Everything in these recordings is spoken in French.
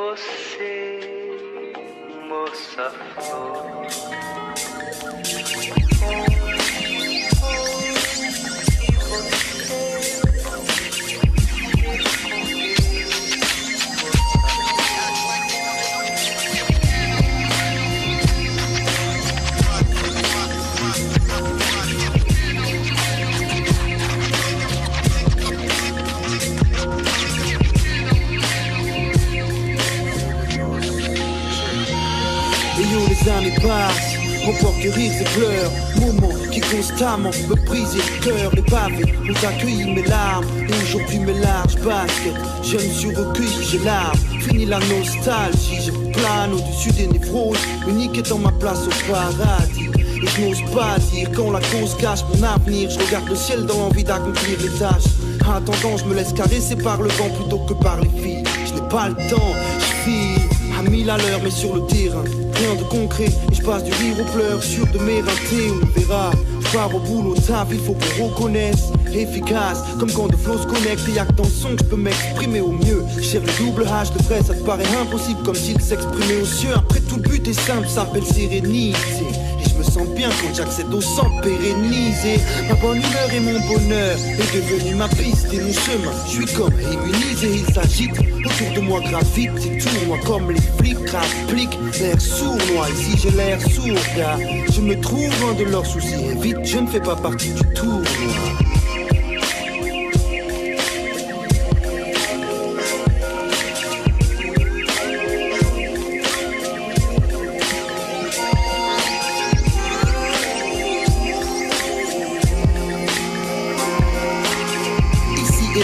você, moça flor. Les années passent, comportent rires et pleurs, moments qui constamment me brisaient le cœur. Les pavés ont accueilli mes larmes, et aujourd'hui mes larges baskets. Je me suis recueilli, j'ai l'arme, fini la nostalgie. Je plane au-dessus des névroses, unique étant ma place au paradis. Et je n'ose pas dire quand la cause cache mon avenir. Je regarde le ciel dans l'envie d'accomplir les tâches. En attendant, je me laisse caresser par le vent plutôt que par les filles. Je n'ai pas le temps, je file à 1000 à l'heure mais sur le terrain rien de concret, et je passe du rire aux pleurs, sûr de m'éreinter, on verra. Je pars au boulot, taf, il faut qu'on reconnaisse. Efficace, comme quand deux flots se connectent. Et y'a que dans le son que je peux m'exprimer au mieux. Cher le double H de vrai, ça te paraît impossible, comme s'il s'exprimait aux cieux. Après tout le but est simple, ça s'appelle sérénité. Et je me sens bien quand j'accède au sang pérennisé. Ma bonne humeur et mon bonheur est devenu ma piste et mon chemin. Je suis comme immunisé, il s'agite autour de moi, gravite et tournoie comme les flics appliquent l'air sournois. Ici j'ai l'air sourd car je me trouve loin de leurs soucis. Et vite, je ne fais pas partie du tournoi.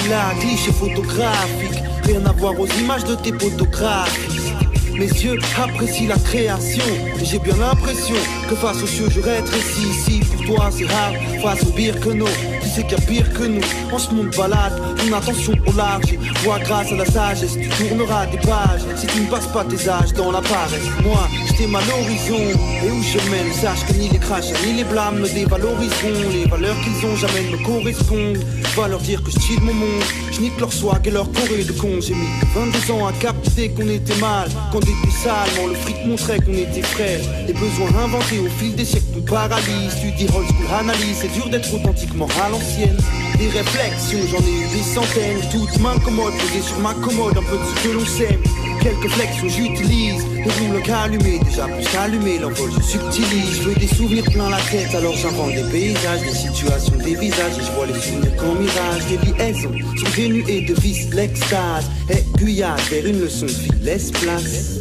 Là, cliché photographique, rien à voir aux images de tes photographies. Mes yeux apprécient la création, et j'ai bien l'impression que face aux cieux je rétrécis. Ici pour toi c'est rare, face au Birkenau, tu sais qu'il y a pire que nous. En ce monde balade, ton attention au large, et vois grâce à la sagesse, tu tourneras des pages. Si tu ne passes pas tes âges dans la paresse, moi je t'aime à l'horizon, et où je mène, sache que ni les crachats ni les blâmes me dévaloriseront. Les valeurs qu'ils ont jamais ne me correspondent. Va leur dire que je chill mon monde, je nique leur swag et leur choré de con. J'ai mis 22 ans à capter qu'on était mal, qu'on était salement, le fric montrait qu'on était frères. Les besoins inventés au fil des siècles nous paralysent. Tu dis old school analyse, c'est dur d'être authentiquement à l'ancienne. Des réflexions, j'en ai eu des centaines, toutes m'incommodent, posées sur ma commode, un peu de ce que l'on sème. Quelques flexions j'utilise, les rouleaux qu'allumés, déjà plus qu'allumés, l'envol je subtilise. Je veux des souvenirs plein la tête, alors j'invente des paysages, des situations, des visages. Et je vois les souvenirs qu'en mirage, des liaisons sont dénuées de vices, l'extase. Aiguillage vers une leçon de vie, laisse place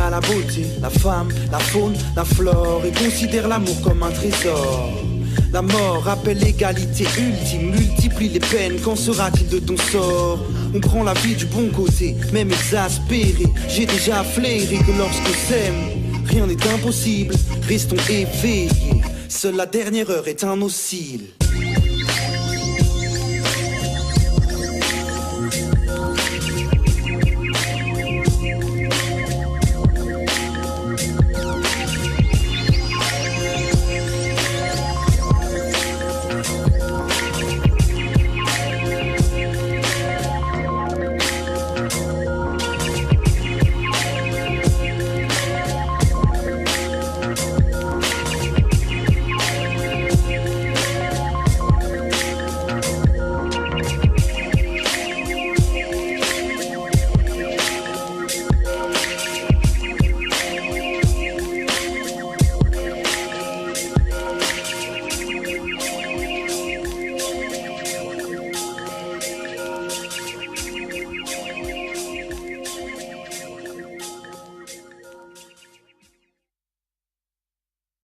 à la beauté, la femme, la faune, la flore. Et considère l'amour comme un trésor. La mort rappelle l'égalité ultime, multiplie les peines, qu'en sera-t-il de ton sort? On prend la vie du bon côté, même exaspéré. J'ai déjà flairé que lorsqu'on s'aime, rien n'est impossible, restons éveillés. Seule la dernière heure est un oscille.